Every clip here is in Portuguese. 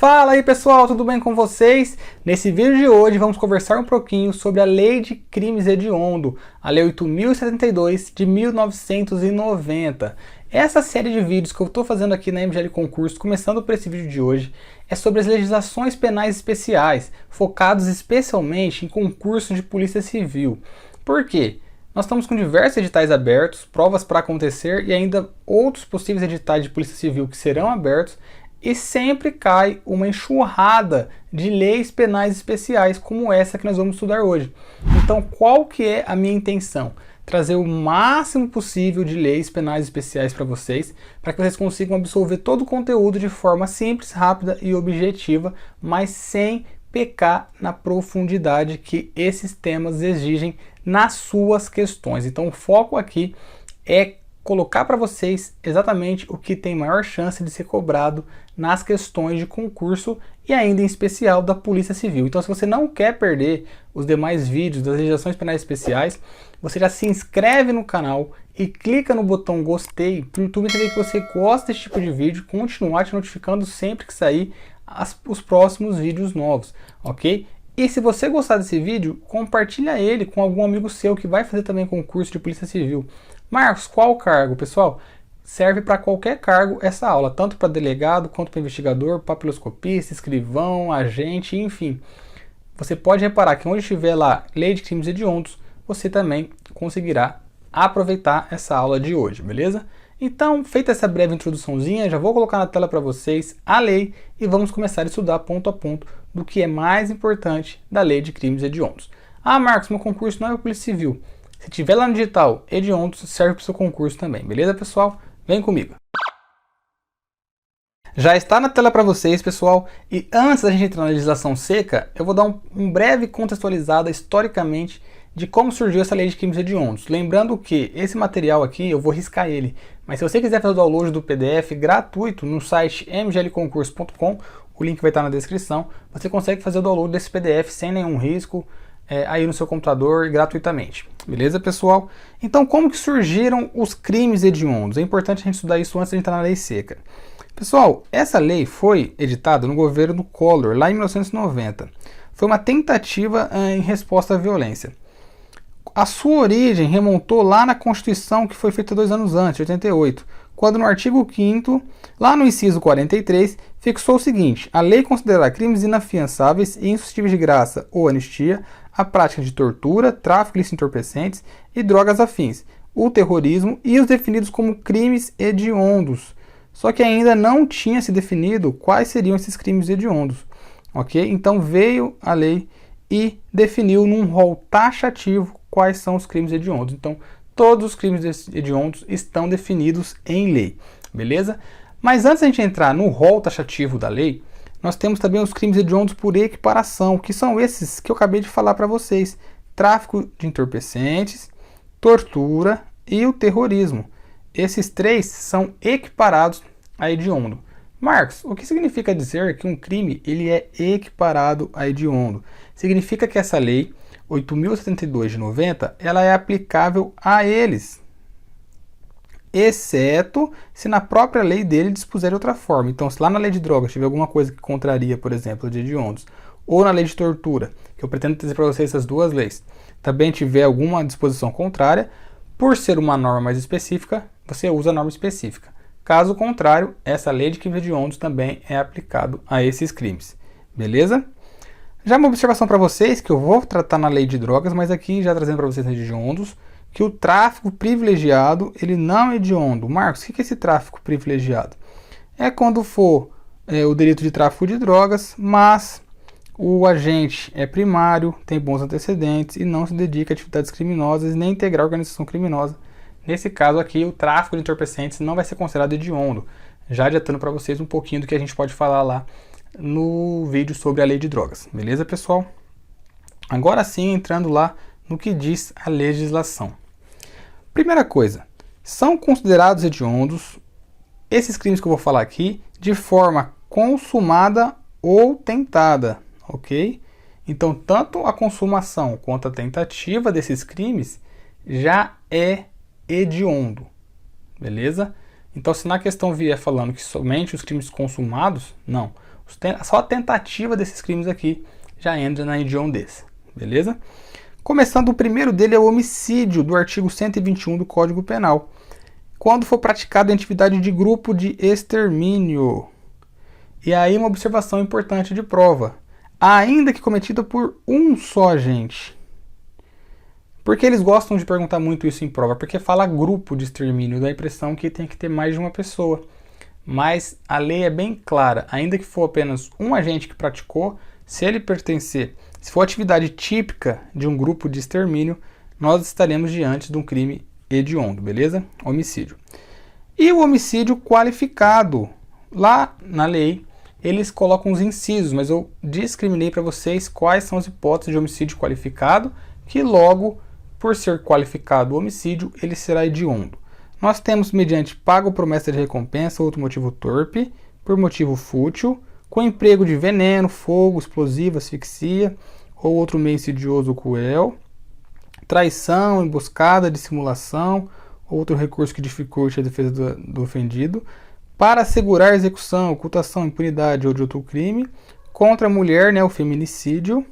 Fala aí pessoal, tudo bem com vocês? Nesse vídeo de hoje vamos conversar um pouquinho sobre a Lei de Crimes Hediondo, a Lei 8.072 de 1990. Essa série de vídeos que eu estou fazendo aqui na MGL Concurso, começando por esse vídeo de hoje, é sobre as legislações penais especiais, focados especialmente em concursos de polícia civil. Por quê? Nós estamos com diversos editais abertos, provas para acontecer e ainda outros possíveis editais de polícia civil que serão abertos, e sempre cai uma enxurrada de leis penais especiais como essa que nós vamos estudar hoje. Então, qual que é a minha intenção? Trazer o máximo possível de leis penais especiais para vocês vocês consigam absorver todo o conteúdo de forma simples, rápida e objetiva, mas sem pecar na profundidade que esses temas exigem nas suas questões. Então, o foco aqui é colocar para vocês exatamente o que tem maior chance de ser cobrado nas questões de concurso e ainda em especial da Polícia Civil. Então, se você não quer perder os demais vídeos das legislações penais especiais, você já se inscreve no canal e clica no botão gostei para o YouTube entender que você gosta desse tipo de vídeo, continuar te notificando sempre que sair os próximos vídeos novos, ok? E se você gostar desse vídeo, compartilha ele com algum amigo seu que vai fazer também concurso de Polícia Civil. Marcos, qual cargo? Pessoal, serve para qualquer cargo essa aula, tanto para delegado, quanto para investigador, papiloscopista, escrivão, agente, enfim. Você pode reparar que onde estiver lá Lei de Crimes Hediondos, você também conseguirá aproveitar essa aula de hoje, beleza? Então, feita essa breve introduçãozinha, já vou colocar na tela para vocês a lei e vamos começar a estudar ponto a ponto do que é mais importante da Lei de Crimes Hediondos. Ah, Marcos, meu concurso não é para Polícia Civil. Se tiver lá no digital Hediondos, serve para o seu concurso também, beleza, pessoal? Vem comigo. Já está na tela para vocês, pessoal, e antes da gente entrar na legislação seca, eu vou dar um breve contextualizada historicamente de como surgiu essa Lei de Crimes Hediondos. Lembrando que esse material aqui, eu vou riscar ele, mas se você quiser fazer o download do PDF gratuito no site mglconcurso.com, o link vai estar na descrição, você consegue fazer o download desse PDF sem nenhum risco, aí no seu computador gratuitamente. Beleza, pessoal? Então, como que surgiram os crimes hediondos? É importante a gente estudar isso antes de entrar na lei seca. Pessoal, essa lei foi editada no governo do Collor, lá em 1990. Foi uma tentativa em resposta à violência. A sua origem remontou lá na Constituição que foi feita 2 anos antes, 88, quando no artigo 5º, lá no inciso 43, fixou o seguinte: a lei considerará crimes inafiançáveis e insuscetíveis de graça ou anistia a prática de tortura, tráfico de entorpecentes e drogas afins, o terrorismo e os definidos como crimes hediondos. Só que ainda não tinha se definido quais seriam esses crimes hediondos, ok? Então veio a lei e definiu num rol taxativo quais são os crimes hediondos. Então todos os crimes hediondos estão definidos em lei, beleza? Mas antes de a gente entrar no rol taxativo da lei, nós temos também os crimes hediondos por equiparação, que são esses que eu acabei de falar para vocês: tráfico de entorpecentes, tortura e o terrorismo. Esses três são equiparados a hediondo. Marcos, o que significa dizer que um crime ele é equiparado a hediondo? Significa que essa lei 8.072 de 90, ela é aplicável a eles, exceto se na própria lei dele dispuser de outra forma. Então, se lá na lei de drogas tiver alguma coisa que contraria, por exemplo, de hediondos, ou na lei de tortura, que eu pretendo trazer para vocês essas duas leis, também tiver alguma disposição contrária, por ser uma norma mais específica, você usa a norma específica. Caso contrário, essa lei de crimes hediondos também é aplicado a esses crimes. Beleza? Já uma observação para vocês, que eu vou tratar na lei de drogas, mas aqui já trazendo para vocês na hediondos, que o tráfico privilegiado, ele não é hediondo. Marcos, o que é esse tráfico privilegiado? É quando for o delito de tráfico de drogas, mas o agente é primário, tem bons antecedentes e não se dedica a atividades criminosas nem integrar a organização criminosa. Nesse caso aqui, o tráfico de entorpecentes não vai ser considerado hediondo. Já adiantando para vocês um pouquinho do que a gente pode falar lá no vídeo sobre a lei de drogas. Beleza, pessoal? Agora sim, entrando lá no que diz a legislação. Primeira coisa, são considerados hediondos esses crimes que eu vou falar aqui de forma consumada ou tentada, ok? Então, tanto a consumação quanto a tentativa desses crimes já é hediondo, beleza? Então, se na questão vier falando que somente os crimes consumados, não. Só a tentativa desses crimes aqui já entra na hediondez, beleza? Começando, o primeiro dele é o homicídio, do artigo 121 do Código Penal, quando for praticado em atividade de grupo de extermínio. E aí uma observação importante de prova: ainda que cometida por um só agente. Por que eles gostam de perguntar muito isso em prova? Porque fala grupo de extermínio, dá a impressão que tem que ter mais de uma pessoa. Mas a lei é bem clara, ainda que for apenas um agente que praticou, se ele pertencer, se for atividade típica de um grupo de extermínio, nós estaremos diante de um crime hediondo, beleza? Homicídio. E o homicídio qualificado, lá na lei, eles colocam os incisos, mas eu discriminei para vocês quais são as hipóteses de homicídio qualificado, que logo, por ser qualificado o homicídio, ele será hediondo. Nós temos mediante pago ou promessa de recompensa, outro motivo torpe, por motivo fútil, com emprego de veneno, fogo, explosivo, asfixia, ou outro meio insidioso ou cruel, traição, emboscada, dissimulação, outro recurso que dificulte a defesa do ofendido, para assegurar a execução, ocultação, impunidade ou de outro crime, contra a mulher, né, o feminicídio,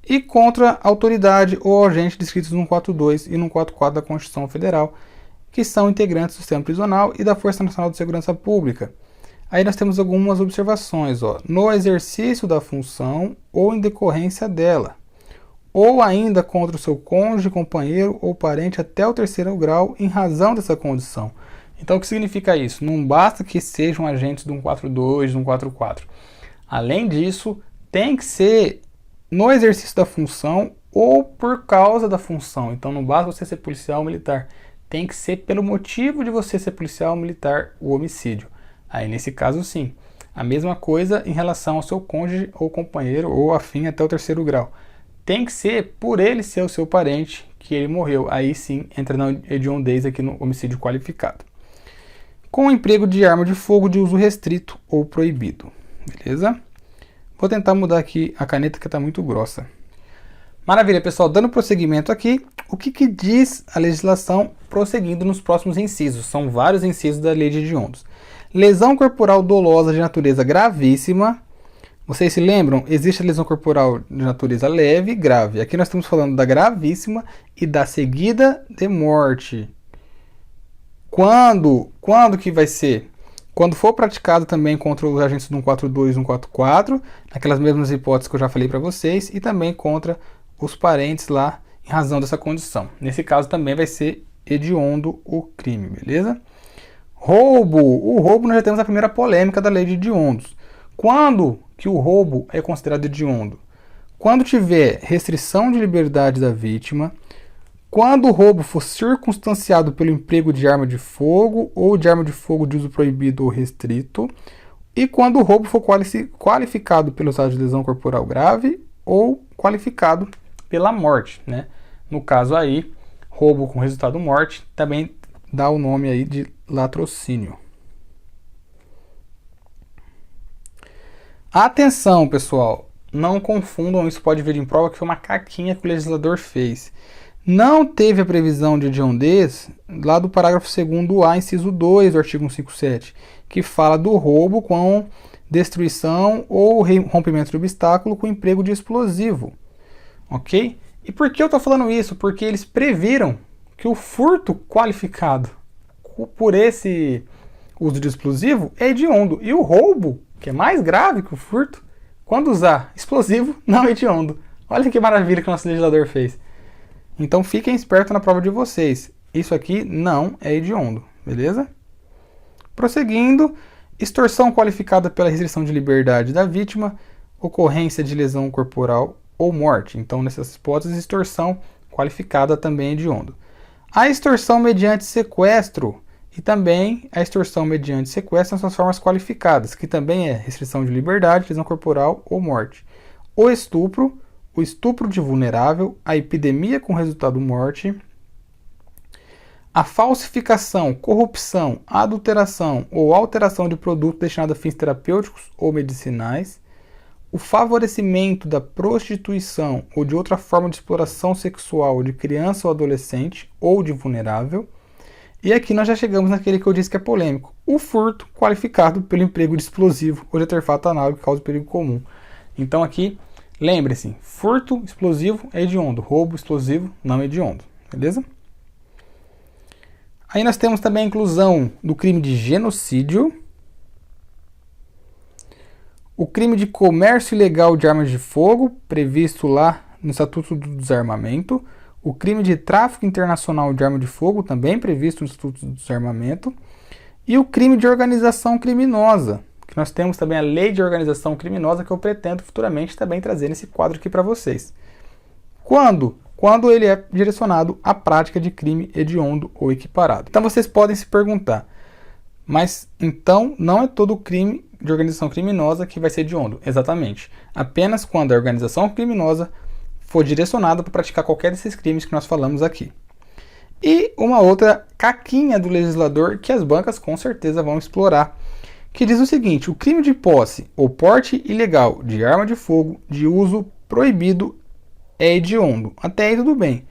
e contra a autoridade ou agente descritos no 142 e no 144 da Constituição Federal, que são integrantes do sistema prisional e da Força Nacional de Segurança Pública. Aí nós temos algumas observações, ó. No exercício da função ou em decorrência dela, ou ainda contra o seu cônjuge, companheiro ou parente até o 3º grau em razão dessa condição. Então o que significa isso? Não basta que sejam agentes do 142, do 144. Além disso, tem que ser no exercício da função ou por causa da função. Então não basta você ser policial ou militar. Tem que ser pelo motivo de você ser policial ou militar o homicídio. Aí nesse caso sim. A mesma coisa em relação ao seu cônjuge ou companheiro ou afim até o 3º grau. Tem que ser por ele ser o seu parente que ele morreu. Aí sim entra na hediondez aqui no homicídio qualificado. Com o emprego de arma de fogo de uso restrito ou proibido. Beleza? Vou tentar mudar aqui a caneta que está muito grossa. Maravilha, pessoal. Dando prosseguimento aqui, o que diz a legislação prosseguindo nos próximos incisos? São vários incisos da lei de hediondos. Lesão corporal dolosa de natureza gravíssima. Vocês se lembram? Existe a lesão corporal de natureza leve e grave. Aqui nós estamos falando da gravíssima e da seguida de morte. Quando que vai ser? Quando for praticado também contra os agentes do 142 e 144, naquelas mesmas hipóteses que eu já falei para vocês, e também contra os parentes lá em razão dessa condição. Nesse caso também vai ser hediondo o crime, beleza? Roubo. O roubo nós já temos a primeira polêmica da lei de hediondos. Quando que o roubo é considerado hediondo? Quando tiver restrição de liberdade da vítima, quando o roubo for circunstanciado pelo emprego de arma de fogo ou de arma de fogo de uso proibido ou restrito, e quando o roubo for qualificado pelo estado de lesão corporal grave ou qualificado pela morte, né? No caso aí, roubo com resultado morte, também dá o nome aí de latrocínio. Atenção, pessoal, não confundam, isso pode vir em prova que foi uma caquinha que o legislador fez. Não teve a previsão de hediondez lá do parágrafo 2º-A, inciso 2 do artigo 157, que fala do roubo com destruição ou rompimento de obstáculo com emprego de explosivo. Ok? E por que eu estou falando isso? Porque eles previram que o furto qualificado por esse uso de explosivo é hediondo. E o roubo, que é mais grave que o furto, quando usar explosivo, não é hediondo. Olha que maravilha que o nosso legislador fez. Então fiquem espertos na prova de vocês. Isso aqui não é hediondo, beleza? Prosseguindo, extorsão qualificada pela restrição de liberdade da vítima, ocorrência de lesão corporal ou morte. Então, nessas hipóteses, extorsão qualificada também é hediondo. A extorsão mediante sequestro e também a extorsão mediante sequestro são as formas qualificadas, que também é restrição de liberdade, lesão corporal ou morte. O estupro de vulnerável, a epidemia com resultado morte, a falsificação, corrupção, adulteração ou alteração de produto destinado a fins terapêuticos ou medicinais, o favorecimento da prostituição ou de outra forma de exploração sexual de criança ou adolescente ou de vulnerável, E aqui nós já chegamos naquele que eu disse que é polêmico. O furto qualificado pelo emprego de explosivo ou de artefato análogo que causa perigo comum. Então aqui, lembre-se, furto explosivo é hediondo, roubo explosivo não é hediondo, beleza? Aí nós temos também a inclusão do crime de genocídio, o crime de comércio ilegal de armas de fogo, previsto lá no Estatuto do Desarmamento, o crime de tráfico internacional de arma de fogo, também previsto no Estatuto do Desarmamento, e o crime de organização criminosa, que nós temos também a Lei de Organização Criminosa, que eu pretendo futuramente também trazer nesse quadro aqui para vocês. Quando ele é direcionado à prática de crime hediondo ou equiparado. Então vocês podem se perguntar, mas então não é todo crime de organização criminosa que vai ser hediondo? Exatamente. Apenas quando a organização criminosa for direcionada para praticar qualquer desses crimes que nós falamos aqui. E uma outra caquinha do legislador que as bancas com certeza vão explorar, que diz o seguinte: o crime de posse ou porte ilegal de arma de fogo de uso proibido é hediondo. Até aí tudo bem.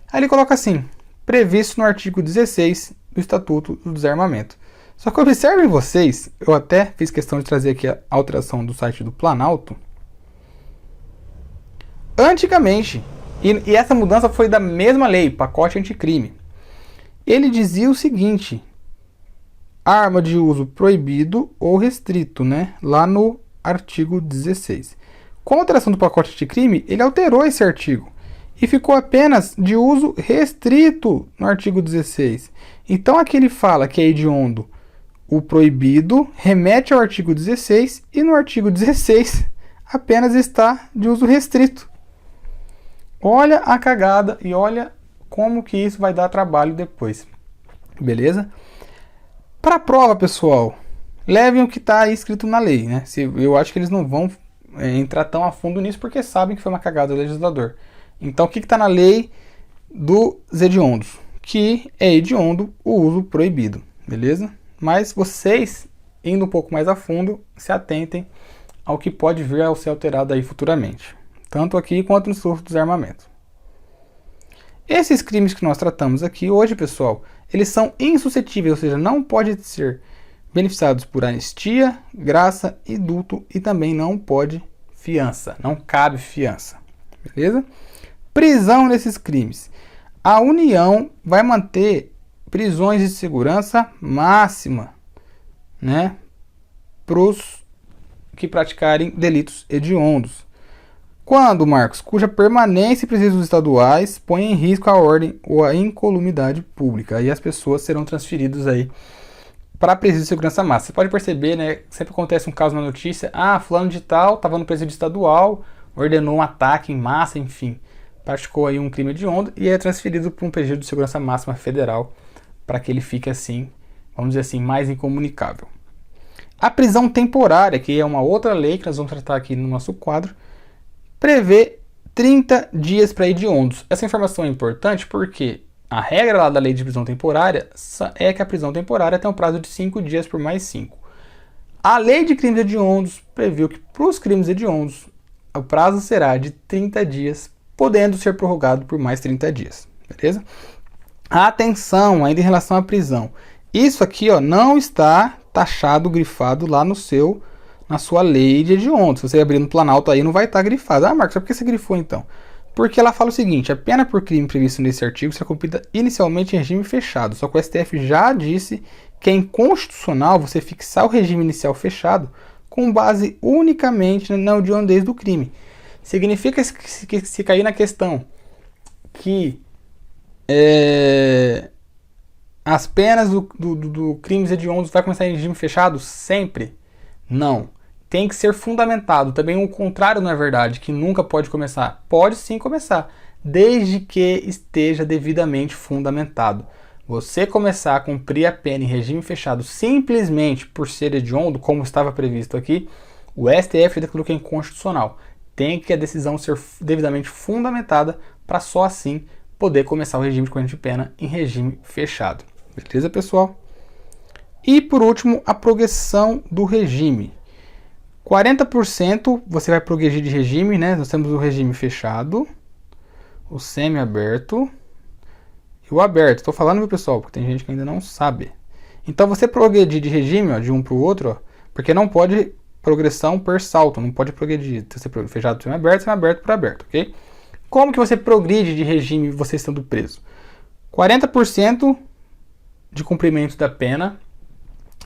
Aí ele coloca assim, previsto no artigo 16 do Estatuto do Desarmamento. Só que observem vocês, eu até fiz questão de trazer aqui a alteração do site do Planalto. Antigamente, e essa mudança foi da mesma lei, pacote anticrime, ele dizia o seguinte: arma de uso proibido ou restrito, né? Lá no artigo 16. Com a alteração do pacote anticrime, ele alterou esse artigo e ficou apenas de uso restrito no artigo 16. Então aqui ele fala que é hediondo o proibido, remete ao artigo 16 e no artigo 16 apenas está de uso restrito. Olha a cagada e olha como que isso vai dar trabalho depois. Beleza? Para a prova, pessoal, levem o que está escrito na lei, né? Eu acho que eles não vão entrar tão a fundo nisso porque sabem que foi uma cagada do legislador. Então o que está na lei dos hediondos? Que é hediondo o uso proibido, beleza? Mas vocês, indo um pouco mais a fundo, se atentem ao que pode vir a ser alterado aí futuramente. Tanto aqui quanto no Estatuto do Desarmamento. Esses crimes que nós tratamos aqui hoje, pessoal, eles são insuscetíveis, ou seja, não podem ser beneficiados por anistia, graça, indulto e também não pode fiança, não cabe fiança. Beleza? Prisão nesses crimes. A União vai manter prisões de segurança máxima, né, para os que praticarem delitos hediondos. Quando, Marcos? Cuja permanência em presídios estaduais põe em risco a ordem ou a incolumidade pública. Aí as pessoas serão transferidas aí para presídio de segurança máxima. Você pode perceber, né? Sempre acontece um caso na notícia. Ah, fulano de tal estava no presídio estadual, ordenou um ataque em massa, enfim. Praticou aí um crime hediondo e é transferido para um presídio de segurança máxima federal para que ele fique assim, vamos dizer assim, mais incomunicável. A prisão temporária, que é uma outra lei que nós vamos tratar aqui no nosso quadro, prevê 30 dias para hediondos. Essa informação é importante porque a regra lá da lei de prisão temporária é que a prisão temporária tem um prazo de 5 dias por mais 5. A lei de crimes hediondos previu que para os crimes hediondos o prazo será de 30 dias, podendo ser prorrogado por mais 30 dias. Beleza? Atenção, ainda em relação à prisão. Isso aqui, ó, não está taxado, grifado lá na sua lei de hediondos. Se você abrir no Planalto aí, não vai estar grifado. Ah, Marcos, por que você grifou então? Porque ela fala o seguinte: a pena por crime previsto nesse artigo será cumprida inicialmente em regime fechado. Só que o STF já disse que é inconstitucional você fixar o regime inicial fechado com base unicamente na hediondez do crime. Significa que se cair na questão que as penas do crimes hediondos vai começar em regime fechado sempre? Não. Tem que ser fundamentado. Também o contrário não é verdade, que nunca pode começar. Pode sim começar, desde que esteja devidamente fundamentado. Você começar a cumprir a pena em regime fechado simplesmente por ser hediondo, como estava previsto aqui, o STF declarou que é inconstitucional. Tem que a decisão ser devidamente fundamentada para só assim poder começar o regime de cumprimento de pena em regime fechado. Beleza, pessoal? E por último, a progressão do regime. 40% você vai progredir de regime, né? Nós temos o regime fechado, o semi-aberto e o aberto. Estou falando, meu pessoal, porque tem gente que ainda não sabe. Então você progredir de regime, ó, de um para o outro, ó, porque não pode progressão per salto, não pode progredir. Você fechado semi-aberto para aberto, ok? Como que você progride de regime você estando preso? 40% de cumprimento da pena,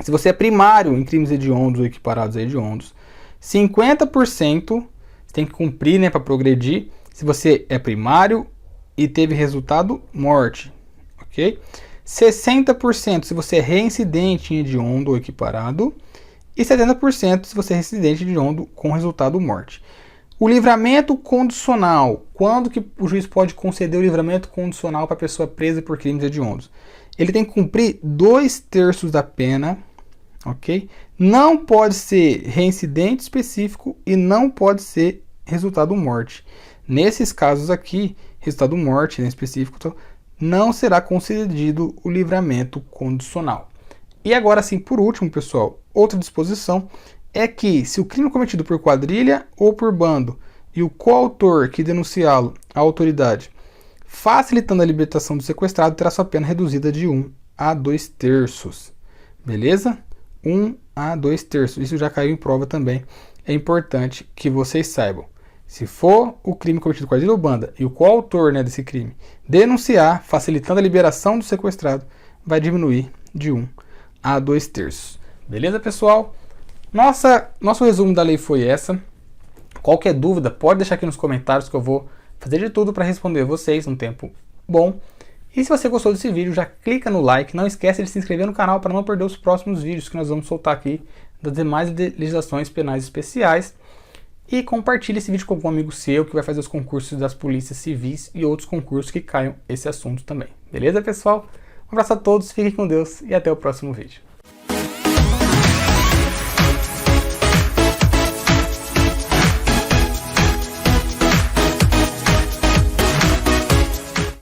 se você é primário em crimes hediondos ou equiparados a hediondos. 50% você tem que cumprir, né, para progredir, se você é primário e teve resultado morte, ok? 60% se você é reincidente em hediondo ou equiparado, e 70% se você é residente hediondo com resultado morte. O livramento condicional. Quando que o juiz pode conceder o livramento condicional para a pessoa presa por crimes hediondos? Ele tem que cumprir 2/3 da pena, ok? Não pode ser reincidente específico e não pode ser resultado morte. Nesses casos aqui, resultado morte, né, específico, então, não será concedido o livramento condicional. E agora sim, por último, pessoal, outra disposição é que se o crime é cometido por quadrilha ou por bando e o coautor que denunciá-lo à autoridade, facilitando a libertação do sequestrado, terá sua pena reduzida de 1 a 2/3. Beleza? 1 a 2/3. Isso já caiu em prova também. É importante que vocês saibam. Se for o crime cometido por quadrilha ou banda e o coautor, né, desse crime denunciar, facilitando a liberação do sequestrado, vai diminuir de 1 a 2/3. Beleza, pessoal? Nosso resumo da lei foi essa. Qualquer dúvida, pode deixar aqui nos comentários que eu vou fazer de tudo para responder vocês num tempo bom. E se você gostou desse vídeo, já clica no like. Não esquece de se inscrever no canal para não perder os próximos vídeos que nós vamos soltar aqui das demais legislações penais especiais. E compartilhe esse vídeo com algum amigo seu que vai fazer os concursos das polícias civis e outros concursos que caiam esse assunto também. Beleza, pessoal? Um abraço a todos, fiquem com Deus e até o próximo vídeo.